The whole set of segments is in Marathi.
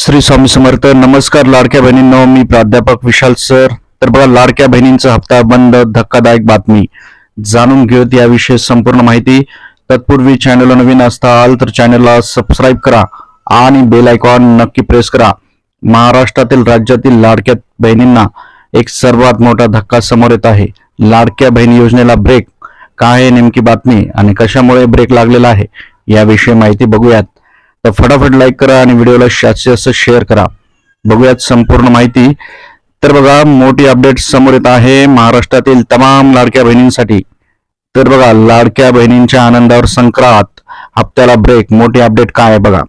श्री स्वामी समर्थ. नमस्कार लाडक्या बहिणींनो, मी प्राध्यापक विशाल सर. तर बघा, लाडक्या बहिणींचा हप्ता बंद, धक्कादायक बातमी. जाणून घेऊयात याविषयी संपूर्ण माहिती. तत्पूर्वी चॅनलला नवीन असताल तर चॅनलला सबस्क्राईब करा आणि बेल आयकॉन नक्की प्रेस करा. महाराष्ट्रातील राज्यातील लाडक्या बहिणींना एक सर्वात मोठा धक्का समोर येत आहे. लाडक्या बहिणी योजनेला ब्रेक. काय आहे नेमकी बातमी आणि कशामुळे ब्रेक लागलेला आहे याविषयी माहिती बघूयात. तर फटाफट लाईक करा आणि व्हिडिओला जास्तीत जास्त शेअर करा. बघूयात संपूर्ण माहिती. तर बघा, मोठी अपडेट समोर येत आहे महाराष्ट्रातील तमाम लाडक्या बहिणींसाठी. तर बघा, लाडक्या बहिणींच्या आनंदावर संक्रांत, हप्त्याला ब्रेक. मोठी अपडेट काय आहे बघा.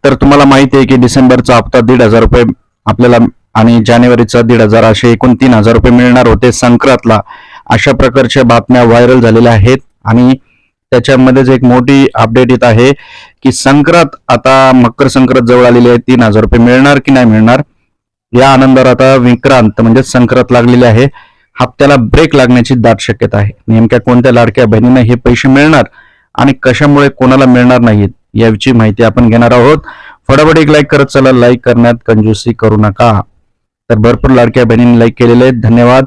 तर तुम्हाला माहिती आहे की डिसेंबरचा हप्ता 1,500 रुपये आपल्याला आणि जानेवारीचा 1,500 असे एकूण 3,000 रुपये मिळणार होते संक्रांतला. अशा प्रकारच्या बातम्या व्हायरल झालेल्या आहेत आणि त्याच्यामध्येच एक मोठी अपडेट येत आहे की संक्रांत, आता मकर संक्रांत जवळ आलेली आहे. 3,000 रुपये मिळणार की नाही मिळणार या आनंदावर आता विक्रांत म्हणजे संक्रांत लागलेली आहे. हप्त्याला ब्रेक लागण्याची दाट शक्यता आहे. नेमक्या कोणत्या लाडक्या बहिणींना हे पैसे मिळणार आणि कशामुळे कोणाला मिळणार नाहीत याची माहिती आपण घेणार आहोत. फटाफट एक लाईक करत चला. लाईक करण्यात कंजूसी करू नका. तर भरपूर लाडक्या बहिणींनी लाईक केलेले आहेत, धन्यवाद.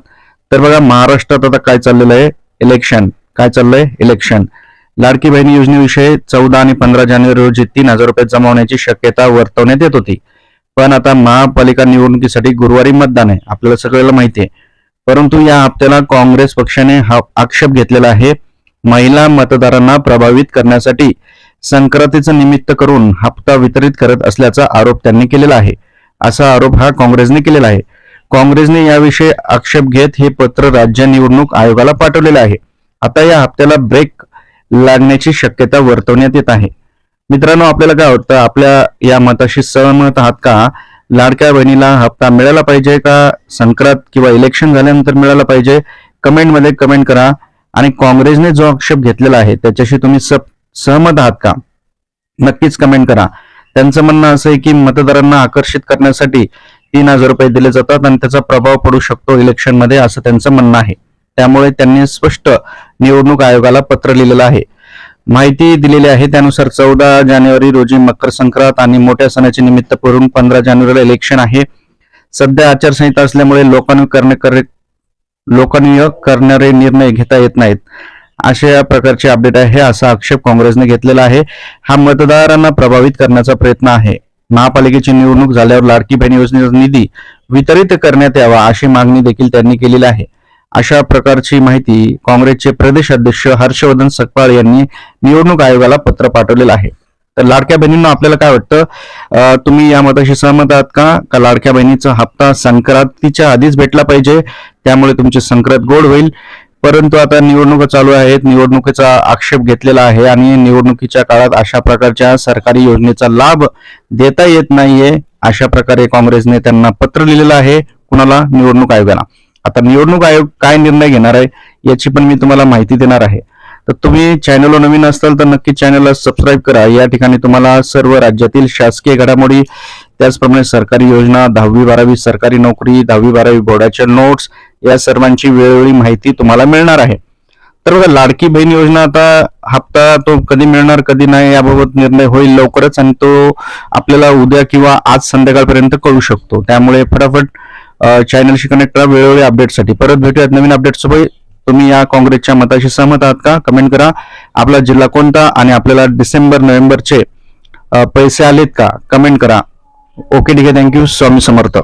तर बघा, महाराष्ट्रात आता काय चाललेलं आहे, इलेक्शन. काय चाललंय, इलेक्शन. लाडकी बहिणी योजनेविषयी 14 आणि 15 जानेवारी रोजी 3,000 रुपये जमा होण्याची शक्यता वर्तवण्यात येत होती. पण आता महापालिका निवडणुकीसाठी गुरुवारी मतदान आहे, आपल्याला सगळ्याला माहिती आहे. परंतु या हप्त्याला काँग्रेस पक्षाने आक्षेप घेतलेला आहे. महिला मतदारांना प्रभावित करण्यासाठी संक्रांतीचं निमित्त करून हप्ता वितरित करत असल्याचा आरोप त्यांनी केलेला आहे. असा आरोप हा काँग्रेसने केलेला आहे. काँग्रेसने याविषयी आक्षेप घेत हे पत्र राज्य निवडणूक आयोगाला पाठवलेले आहे. आता या हप्त्याला ब्रेक लागण्याची शक्यता वर्तवण्यात येत आहे. मित्रांनो, आपल्याला काय वाटतं, आपल्या या मताशी सहमत आहात का? लाडक्या बहिणीला हप्ता मिळाला पाहिजे का संक्रांत किंवा इलेक्शन झाल्यानंतर मिळाला पाहिजे? कमेंटमध्ये कमेंट करा. आणि काँग्रेसने जो आक्षेप घेतलेला आहे त्याच्याशी तुम्ही सहमत आहात का? नक्कीच कमेंट करा. त्यांचं म्हणणं असं आहे की मतदारांना आकर्षित करण्यासाठी 3,000 रुपये दिले जातात आणि त्याचा प्रभाव पडू शकतो इलेक्शन मध्ये, असं त्यांचं म्हणणं आहे. त्यामुळे त्यांनी स्पष्ट निवडणूक आयोगाला पत्र लिहिलेलं आहे, माहिती दिलेली आहे. त्यानुसार 14 जानेवारी रोजी मकर संक्रांत आणि मोठ्या सणाचे निमित्त करून 15 जानेवारीला इलेक्शन आहे. सध्या आचारसंहिता असल्यामुळे लोकानुनय करणारे निर्णय घेता येत नाहीत, अशा प्रकारचे अपडेट आहे, असा आक्षेप काँग्रेसने घेतलेला आहे. हा मतदारांना प्रभावित करण्याचा प्रयत्न आहे. महापालिकेची निवडणूक झाल्यावर लाडकी बहीण योजनेचा निधी वितरित करण्यात यावा अशी मागणी देखील त्यांनी केलेली आहे. अशा प्रकारची माहिती काँग्रेसचे प्रदेश अध्यक्ष हर्षवर्धन सकपाळ यांनी निवडणूक आयोगाला पत्र पाठवलेलं आहे. तर लाडक्या बहिणींना आपल्याला काय वाटतं, तुम्ही या मताशी सहमत आहात का लाडक्या बहिणीचा हप्ता संक्रांतीच्या आधीच भेटला पाहिजे, त्यामुळे तुमची संक्रांत गोड होईल? परंतु आता निवडणुका चालू आहेत, निवडणुकीचा आक्षेप घेतलेला आहे आणि निवडणुकीच्या काळात अशा प्रकारच्या सरकारी योजनेचा लाभ देता येत नाहीये. अशा प्रकारे काँग्रेसने त्यांना पत्र लिहिलेलं आहे. कुणाला? निवडणूक आयोगाला. आता निवडणूक आयोग काय निर्णय घेणार आहे याची पण मी तुम्हाला माहिती देणार आहे. तर तुम्ही चॅनलवर नवीन असाल तर नक्की चॅनलला सबस्क्राईब करा. या ठिकाणी तुम्हाला सर्व राज्यातील शासकीय घडामोडी, त्याचप्रमाणे सरकारी योजना, 10वी-12वी सरकारी नोकरी, 10वी-12वी बोर्डाच्या नोट्स, या सर्वांची वेळोवेळी माहिती तुम्हाला मिळणार आहे. तर बघा, लाडकी बहीण योजना आता हप्ता तो कधी मिळणार कधी नाही याबाबत निर्णय होईल लवकरच आणि तो आपल्याला उद्या किंवा आज संध्याकाळपर्यंत कळू शकतो. त्यामुळे फटाफट चॅनलशी कनेक्ट करा वेळोवेळी अपडेटसाठी. परत भेटूयात नवीन अपडेट सोबत. तुम्ही या काँग्रेसच्या मताशी सहमत आहात का? कमेंट करा. आपला जिल्हा कोणता आणि आपल्याला डिसेंबर-नोव्हेंबरचे पैसे आलेत का? कमेंट करा. ओके, ठीक आहे. थँक्यू. स्वामी समर्थ.